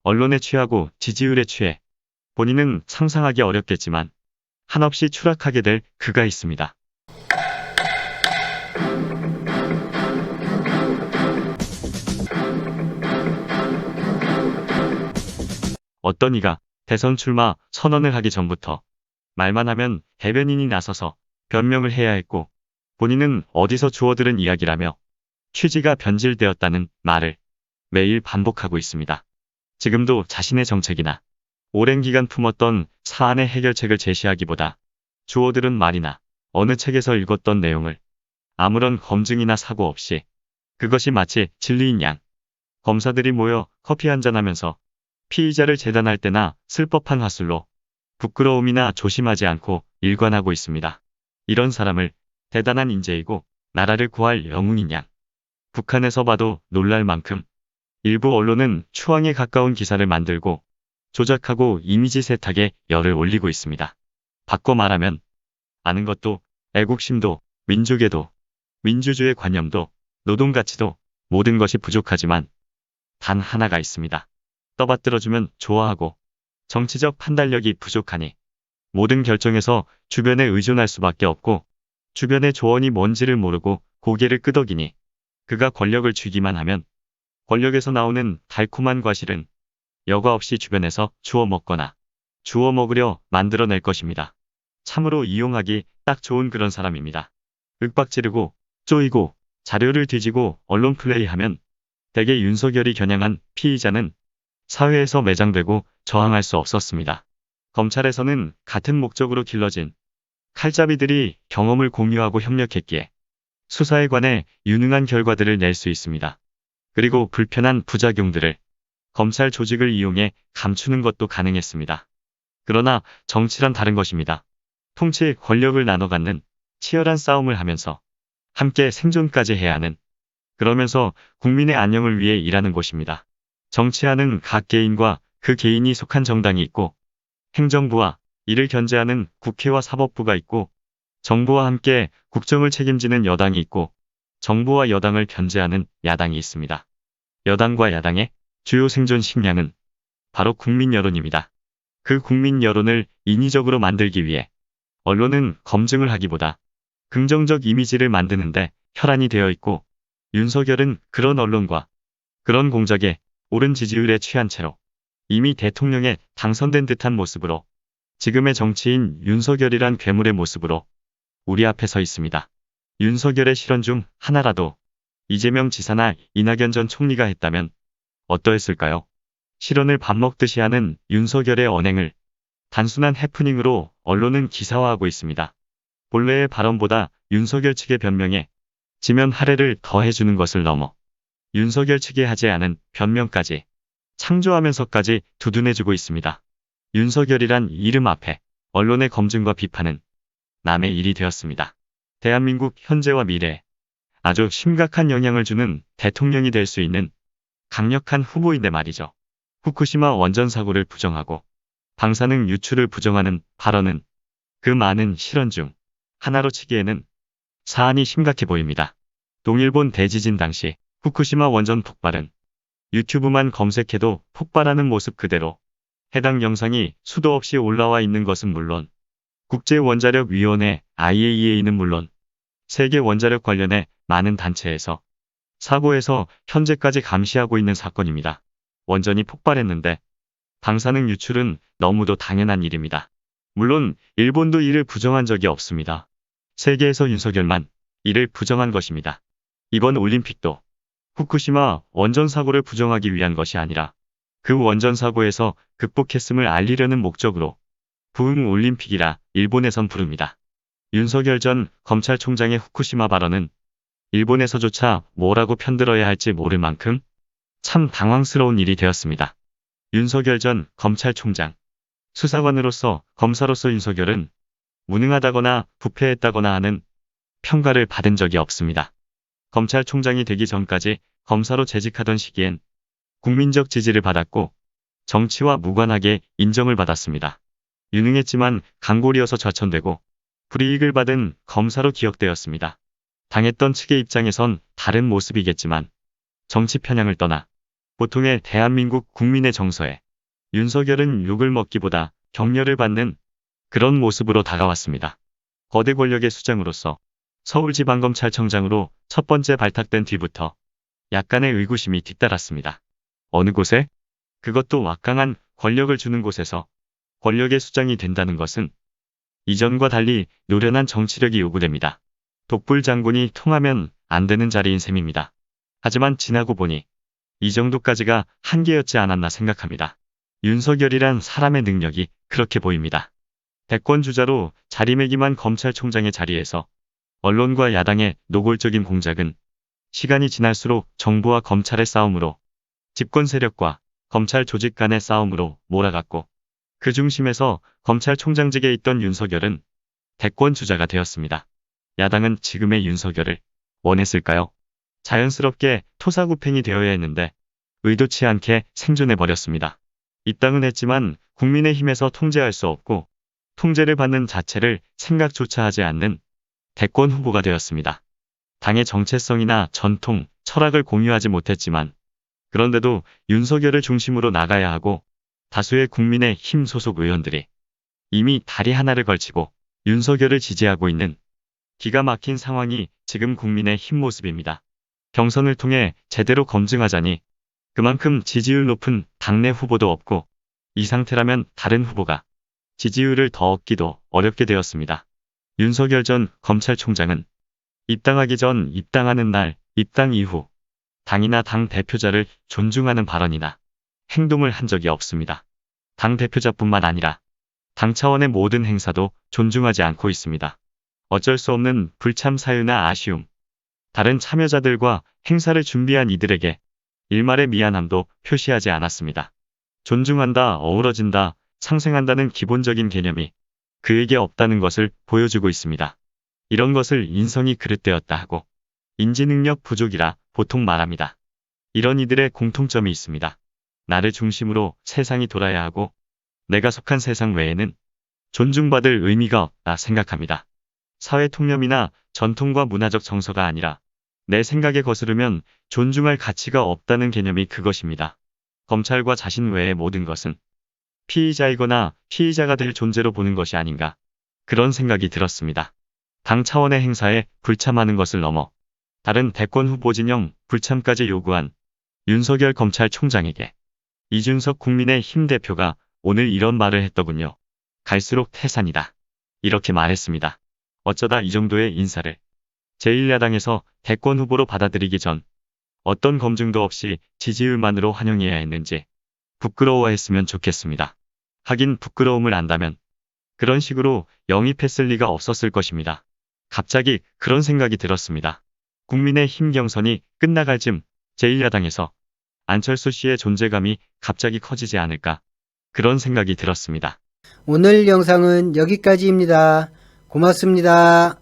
언론에 취하고 지지율에 취해 본인은 상상하기 어렵겠지만 한없이 추락하게 될 그가 있습니다. 어떤 이가 대선 출마 선언을 하기 전부터 말만 하면 대변인이 나서서 변명을 해야 했고 본인은 어디서 주워들은 이야기라며 취지가 변질되었다는 말을 매일 반복하고 있습니다. 지금도 자신의 정책이나 오랜 기간 품었던 사안의 해결책을 제시하기보다 주워들은 말이나 어느 책에서 읽었던 내용을 아무런 검증이나 사고 없이 그것이 마치 진리인 양 검사들이 모여 커피 한잔하면서 피의자를 재단할 때나 쓸 법한 화술로 부끄러움이나 조심하지 않고 일관하고 있습니다. 이런 사람을 대단한 인재이고 나라를 구할 영웅인 양 북한에서 봐도 놀랄 만큼 일부 언론은 추앙에 가까운 기사를 만들고 조작하고 이미지 세탁에 열을 올리고 있습니다. 바꿔 말하면 아는 것도 애국심도 민족애도 민주주의 관념도 노동가치도 모든 것이 부족하지만 단 하나가 있습니다. 떠받들어주면 좋아하고 정치적 판단력이 부족하니 모든 결정에서 주변에 의존할 수밖에 없고 주변의 조언이 뭔지를 모르고 고개를 끄덕이니 그가 권력을 쥐기만 하면 권력에서 나오는 달콤한 과실은 여과 없이 주변에서 주워 먹거나 주워 먹으려 만들어낼 것입니다. 참으로 이용하기 딱 좋은 그런 사람입니다. 윽박지르고 쪼이고 자료를 뒤지고 언론 플레이하면 대개 윤석열이 겨냥한 피의자는 사회에서 매장되고 저항할 수 없었습니다. 검찰에서는 같은 목적으로 길러진 칼잡이들이 경험을 공유하고 협력했기에 수사에 관해 유능한 결과들을 낼 수 있습니다. 그리고 불편한 부작용들을 검찰 조직을 이용해 감추는 것도 가능했습니다. 그러나 정치란 다른 것입니다. 통치 권력을 나눠 갖는 치열한 싸움을 하면서 함께 생존까지 해야 하는 그러면서 국민의 안녕을 위해 일하는 곳입니다. 정치하는 각 개인과 그 개인이 속한 정당이 있고 행정부와 이를 견제하는 국회와 사법부가 있고 정부와 함께 국정을 책임지는 여당이 있고 정부와 여당을 견제하는 야당이 있습니다. 여당과 야당의 주요 생존 식량은 바로 국민 여론입니다. 그 국민 여론을 인위적으로 만들기 위해 언론은 검증을 하기보다 긍정적 이미지를 만드는데 혈안이 되어 있고 윤석열은 그런 언론과 그런 공작에 옳은 지지율에 취한 채로 이미 대통령에 당선된 듯한 모습으로 지금의 정치인 윤석열이란 괴물의 모습으로 우리 앞에 서 있습니다. 윤석열의 실언 중 하나라도 이재명 지사나 이낙연 전 총리가 했다면 어떠했을까요? 실언을 밥 먹듯이 하는 윤석열의 언행을 단순한 해프닝으로 언론은 기사화하고 있습니다. 본래의 발언보다 윤석열 측의 변명에 지면 할애를 더해주는 것을 넘어 윤석열 측이 하지 않은 변명까지 창조하면서까지 두둔해주고 있습니다. 윤석열이란 이름 앞에 언론의 검증과 비판은 남의 일이 되었습니다. 대한민국 현재와 미래에 아주 심각한 영향을 주는 대통령이 될 수 있는 강력한 후보인데 말이죠. 후쿠시마 원전 사고를 부정하고 방사능 유출을 부정하는 발언은 그 많은 실언 중 하나로 치기에는 사안이 심각해 보입니다. 동일본 대지진 당시 후쿠시마 원전 폭발은 유튜브만 검색해도 폭발하는 모습 그대로 해당 영상이 수도 없이 올라와 있는 것은 물론 국제원자력위원회 IAEA는 물론 세계 원자력 관련해 많은 단체에서 사고에서 현재까지 감시하고 있는 사건입니다. 원전이 폭발했는데 방사능 유출은 너무도 당연한 일입니다. 물론 일본도 이를 부정한 적이 없습니다. 세계에서 윤석열만 이를 부정한 것입니다. 이번 올림픽도 후쿠시마 원전 사고를 부정하기 위한 것이 아니라 그 원전 사고에서 극복했음을 알리려는 목적으로 부흥 올림픽이라 일본에선 부릅니다. 윤석열 전 검찰총장의 후쿠시마 발언은 일본에서조차 뭐라고 편들어야 할지 모를 만큼 참 당황스러운 일이 되었습니다. 윤석열 전 검찰총장 수사관으로서 검사로서 윤석열은 무능하다거나 부패했다거나 하는 평가를 받은 적이 없습니다. 검찰총장이 되기 전까지 검사로 재직하던 시기엔 국민적 지지를 받았고 정치와 무관하게 인정을 받았습니다. 유능했지만 강골이어서 좌천되고 불이익을 받은 검사로 기억되었습니다. 당했던 측의 입장에선 다른 모습이겠지만 정치 편향을 떠나 보통의 대한민국 국민의 정서에 윤석열은 욕을 먹기보다 격려를 받는 그런 모습으로 다가왔습니다. 거대 권력의 수장으로서 서울지방검찰청장으로 첫 번째 발탁된 뒤부터 약간의 의구심이 뒤따랐습니다. 어느 곳에? 그것도 막강한 권력을 주는 곳에서 권력의 수장이 된다는 것은 이전과 달리 노련한 정치력이 요구됩니다. 독불 장군이 통하면 안 되는 자리인 셈입니다. 하지만 지나고 보니 이 정도까지가 한계였지 않았나 생각합니다. 윤석열이란 사람의 능력이 그렇게 보입니다. 대권 주자로 자리매김한 검찰총장의 자리에서 언론과 야당의 노골적인 공작은 시간이 지날수록 정부와 검찰의 싸움으로, 집권 세력과 검찰 조직 간의 싸움으로 몰아갔고, 그 중심에서 검찰총장직에 있던 윤석열은 대권 주자가 되었습니다. 야당은 지금의 윤석열을 원했을까요? 자연스럽게 토사구팽이 되어야 했는데 의도치 않게 생존해버렸습니다. 입당은 했지만 국민의힘에서 통제할 수 없고 통제를 받는 자체를 생각조차 하지 않는 대권 후보가 되었습니다. 당의 정체성이나 전통, 철학을 공유하지 못했지만 그런데도 윤석열을 중심으로 나가야 하고 다수의 국민의힘 소속 의원들이 이미 다리 하나를 걸치고 윤석열을 지지하고 있는 기가 막힌 상황이 지금 국민의힘 모습입니다. 경선을 통해 제대로 검증하자니 그만큼 지지율 높은 당내 후보도 없고 이 상태라면 다른 후보가 지지율을 더 얻기도 어렵게 되었습니다. 윤석열 전 검찰총장은 입당하기 전, 입당하는 날, 입당 이후 당이나 당 대표자를 존중하는 발언이나 행동을 한 적이 없습니다. 당 대표자뿐만 아니라 당 차원의 모든 행사도 존중하지 않고 있습니다. 어쩔 수 없는 불참 사유나 아쉬움, 다른 참여자들과 행사를 준비한 이들에게 일말의 미안함도 표시하지 않았습니다. 존중한다, 어우러진다, 상생한다는 기본적인 개념이 그에게 없다는 것을 보여주고 있습니다. 이런 것을 인성이 그릇되었다 하고 인지능력 부족이라 보통 말합니다. 이런 이들의 공통점이 있습니다. 나를 중심으로 세상이 돌아야 하고 내가 속한 세상 외에는 존중받을 의미가 없다 생각합니다. 사회 통념이나 전통과 문화적 정서가 아니라 내 생각에 거스르면 존중할 가치가 없다는 개념이 그것입니다. 검찰과 자신 외의 모든 것은 피의자이거나 피의자가 될 존재로 보는 것이 아닌가, 그런 생각이 들었습니다. 당 차원의 행사에 불참하는 것을 넘어 다른 대권 후보 진영 불참까지 요구한 윤석열 검찰총장에게 이준석 국민의힘 대표가 오늘 이런 말을 했더군요. 갈수록 태산이다. 이렇게 말했습니다. 어쩌다 이 정도의 인사를 제1야당에서 대권 후보로 받아들이기 전 어떤 검증도 없이 지지율만으로 환영해야 했는지 부끄러워했으면 좋겠습니다. 하긴 부끄러움을 안다면 그런 식으로 영입했을 리가 없었을 것입니다. 갑자기 그런 생각이 들었습니다. 국민의힘 경선이 끝나갈 즈음 제1야당에서 안철수 씨의 존재감이 갑자기 커지지 않을까, 그런 생각이 들었습니다. 오늘 영상은 여기까지입니다. 고맙습니다.